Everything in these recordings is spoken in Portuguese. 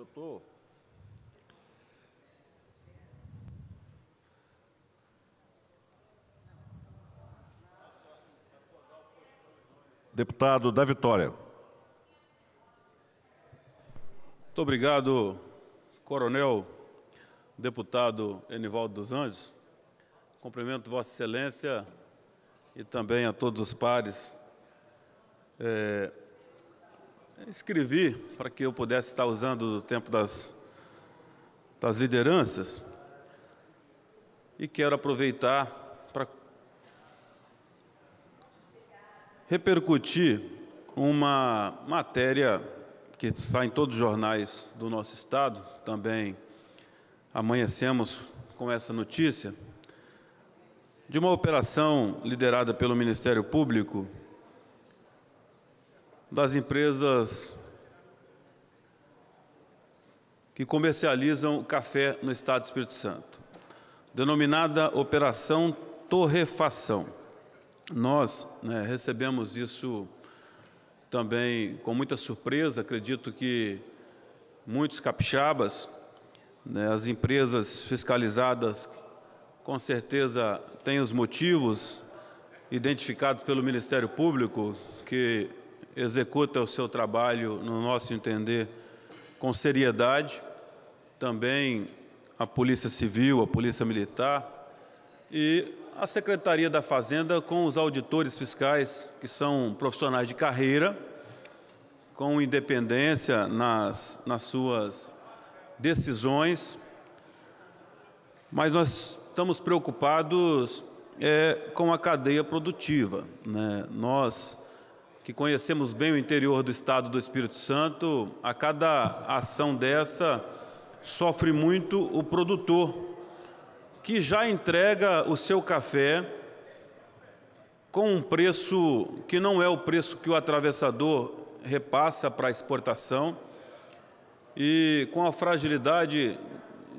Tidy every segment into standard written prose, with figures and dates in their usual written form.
estou... Deputado da Vitória. Muito obrigado, coronel deputado Enivaldo dos Anjos. Cumprimento Vossa Excelência e também a todos os pares. Escrevi para que eu pudesse estar usando o tempo das lideranças e quero aproveitar para repercutir uma matéria que está em todos os jornais do nosso Estado, também amanhecemos com essa notícia, de uma operação liderada pelo Ministério Público das empresas que comercializam café no Estado do Espírito Santo, denominada Operação Torrefação. Nós recebemos isso também com muita surpresa. Acredito que muitos capixabas, as empresas fiscalizadas, com certeza têm os motivos identificados pelo Ministério Público, que executa o seu trabalho, no nosso entender, com seriedade. Também a Polícia Civil, a Polícia Militar e a Secretaria da Fazenda, com os auditores fiscais, que são profissionais de carreira, com independência nas suas decisões. Mas nós estamos preocupados com a cadeia produtiva, Nós, que conhecemos bem o interior do Estado do Espírito Santo, a cada ação dessa sofre muito o produtor, que já entrega o seu café com um preço que não é o preço que o atravessador repassa para a exportação, e com a fragilidade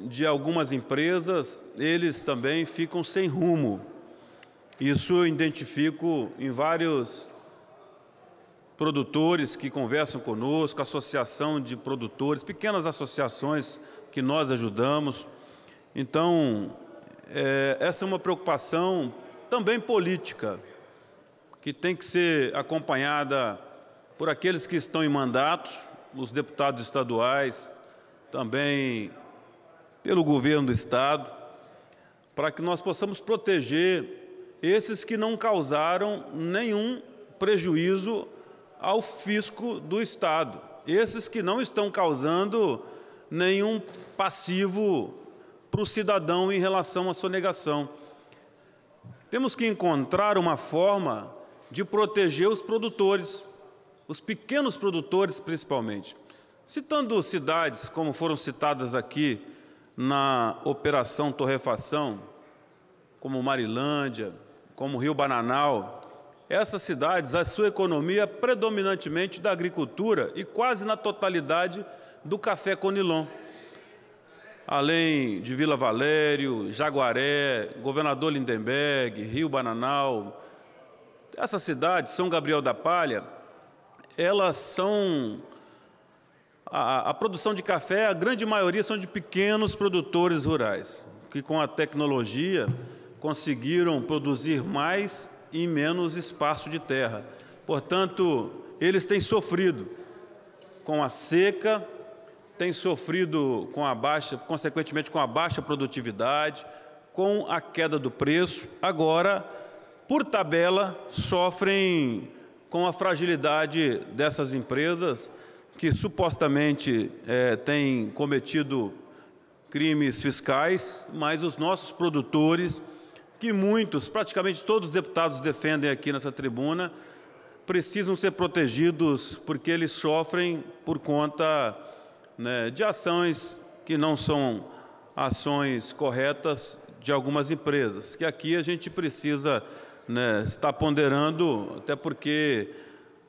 de algumas empresas, eles também ficam sem rumo. Isso eu identifico em vários produtores que conversam conosco, associação de produtores, pequenas associações que nós ajudamos. Então, essa é uma preocupação também política, que tem que ser acompanhada por aqueles que estão em mandatos, os deputados estaduais, também pelo governo do Estado, para que nós possamos proteger esses que não causaram nenhum prejuízo ao fisco do Estado, esses que não estão causando nenhum passivo para o cidadão em relação à sonegação. Temos que encontrar uma forma de proteger os produtores, os pequenos produtores principalmente. Citando cidades, como foram citadas aqui na Operação Torrefação, como Marilândia, como Rio Bananal, essas cidades, a sua economia é predominantemente da agricultura e quase na totalidade do café Conilon. Além de Vila Valério, Jaguaré, Governador Lindenberg, Rio Bananal, essas cidades, São Gabriel da Palha, elas são... A produção de café, a grande maioria são de pequenos produtores rurais, que com a tecnologia conseguiram produzir mais em menos espaço de terra. Portanto, eles têm sofrido com a seca, têm sofrido com consequentemente com a baixa produtividade, com a queda do preço. Agora, por tabela, sofrem com a fragilidade dessas empresas que supostamente têm cometido crimes fiscais, mas os nossos produtores, que muitos, praticamente todos os deputados defendem aqui nessa tribuna, precisam ser protegidos porque eles sofrem por conta de ações que não são ações corretas de algumas empresas, que aqui a gente precisa estar ponderando, até porque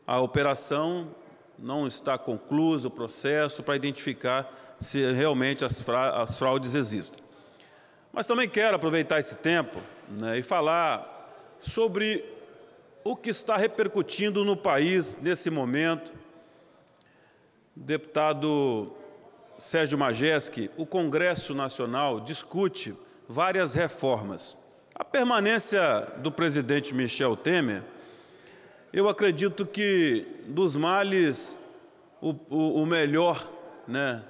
a operação não está concluído o processo para identificar se realmente as fraudes existem. Mas também quero aproveitar esse tempo e falar sobre o que está repercutindo no país nesse momento. O deputado Sérgio Majeschi, o Congresso Nacional discute várias reformas. A permanência do presidente Michel Temer, eu acredito que dos males o melhor, né?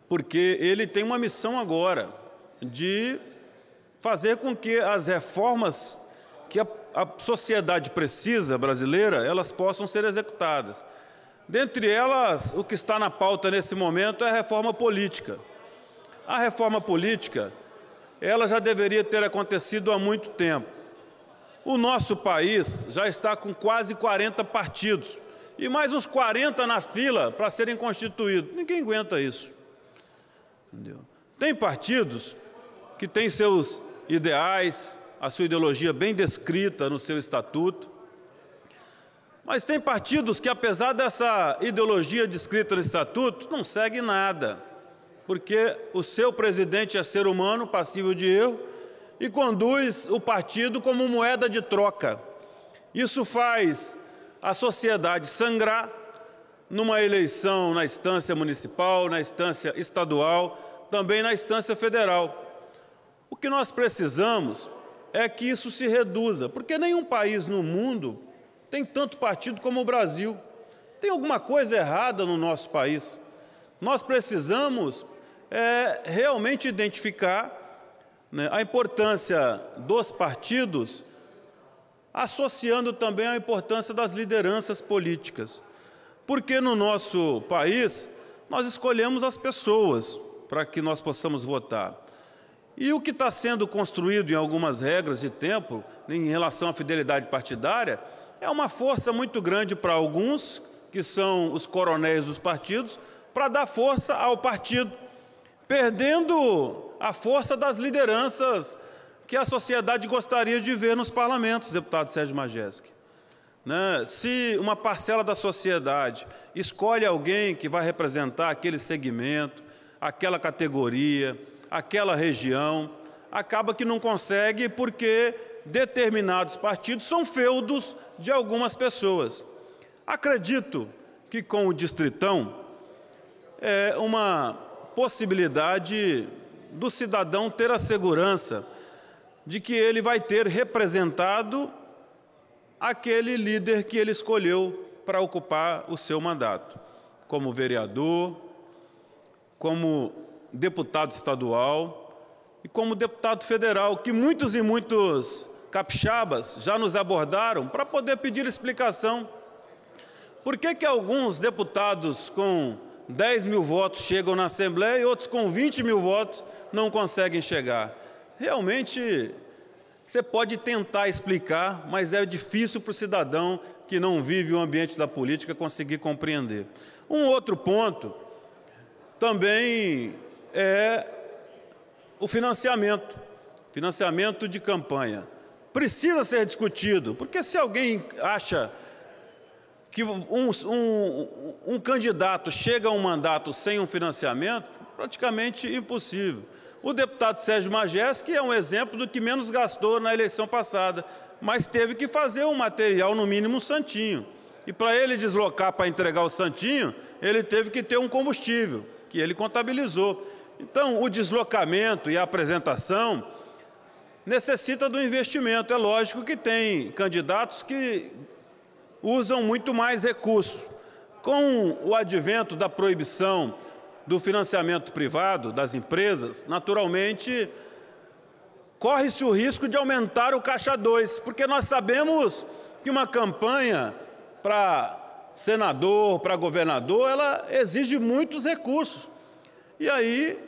Porque ele tem uma missão agora de fazer com que as reformas que a sociedade precisa brasileira, elas possam ser executadas. Dentre elas, o que está na pauta nesse momento é a reforma política. A reforma política, ela já deveria ter acontecido há muito tempo. O nosso país já está com quase 40 partidos e mais uns 40 na fila para serem constituídos. Ninguém aguenta isso. Entendeu? Tem partidos que têm seus ideais, a sua ideologia bem descrita no seu estatuto, mas tem partidos que, apesar dessa ideologia descrita no estatuto, não seguem nada, porque o seu presidente é ser humano, passível de erro, e conduz o partido como moeda de troca. Isso faz a sociedade sangrar numa eleição na instância municipal, na instância estadual, também na instância federal. O que nós precisamos é que isso se reduza, porque nenhum país no mundo tem tanto partido como o Brasil. Tem alguma coisa errada no nosso país. Nós precisamos realmente identificar, né, a importância dos partidos, associando também a importância das lideranças políticas. Porque no nosso país, nós escolhemos as pessoas para que nós possamos votar. E o que está sendo construído em algumas regras de tempo, em relação à fidelidade partidária, é uma força muito grande para alguns, que são os coronéis dos partidos, para dar força ao partido, perdendo a força das lideranças que a sociedade gostaria de ver nos parlamentos, deputado Sérgio Majeschi. Né? Se uma parcela da sociedade escolhe alguém que vai representar aquele segmento, aquela categoria, aquela região, acaba que não consegue porque determinados partidos são feudos de algumas pessoas. Acredito que com o Distritão é uma possibilidade do cidadão ter a segurança de que ele vai ter representado aquele líder que ele escolheu para ocupar o seu mandato, como vereador, como deputado estadual e como deputado federal, que muitos e muitos capixabas já nos abordaram para poder pedir explicação. Por que alguns deputados com 10 mil votos chegam na Assembleia e outros com 20 mil votos não conseguem chegar? Realmente, você pode tentar explicar, mas é difícil para o cidadão que não vive o ambiente da política conseguir compreender. Um outro ponto também é o financiamento de campanha. Precisa ser discutido, porque se alguém acha que um candidato chega a um mandato sem um financiamento, praticamente impossível. O deputado Sérgio Majeschi é um exemplo do que menos gastou na eleição passada, mas teve que fazer um material, no mínimo, um santinho. E para ele deslocar para entregar o santinho, ele teve que ter um combustível, que ele contabilizou. Então, o deslocamento e a apresentação necessita do investimento. É lógico que tem candidatos que usam muito mais recursos. Com o advento da proibição do financiamento privado das empresas, naturalmente, corre-se o risco de aumentar o caixa 2, porque nós sabemos que uma campanha para senador, para governador, ela exige muitos recursos. E aí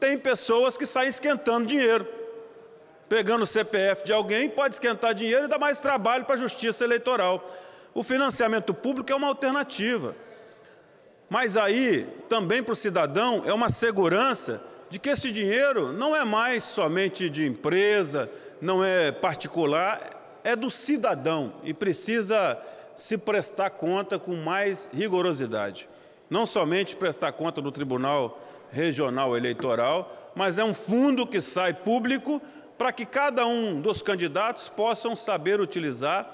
tem pessoas que saem esquentando dinheiro. Pegando o CPF de alguém, pode esquentar dinheiro e dar mais trabalho para a justiça eleitoral. O financiamento público é uma alternativa. Mas aí, também para o cidadão, é uma segurança de que esse dinheiro não é mais somente de empresa, não é particular, é do cidadão e precisa se prestar conta com mais rigorosidade. Não somente prestar conta no Tribunal Regional Eleitoral, mas é um fundo que sai público para que cada um dos candidatos possam saber utilizar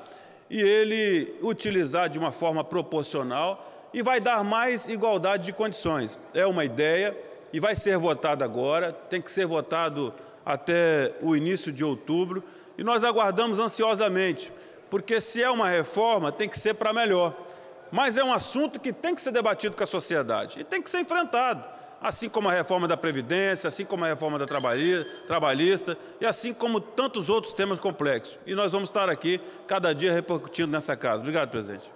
e ele utilizar de uma forma proporcional e vai dar mais igualdade de condições. É uma ideia, e vai ser votado agora, tem que ser votado até o início de outubro, e nós aguardamos ansiosamente, porque se é uma reforma, tem que ser para melhor. Mas é um assunto que tem que ser debatido com a sociedade e tem que ser enfrentado, assim como a reforma da Previdência, assim como a reforma da trabalhista e assim como tantos outros temas complexos. E nós vamos estar aqui cada dia repercutindo nessa casa. Obrigado, presidente.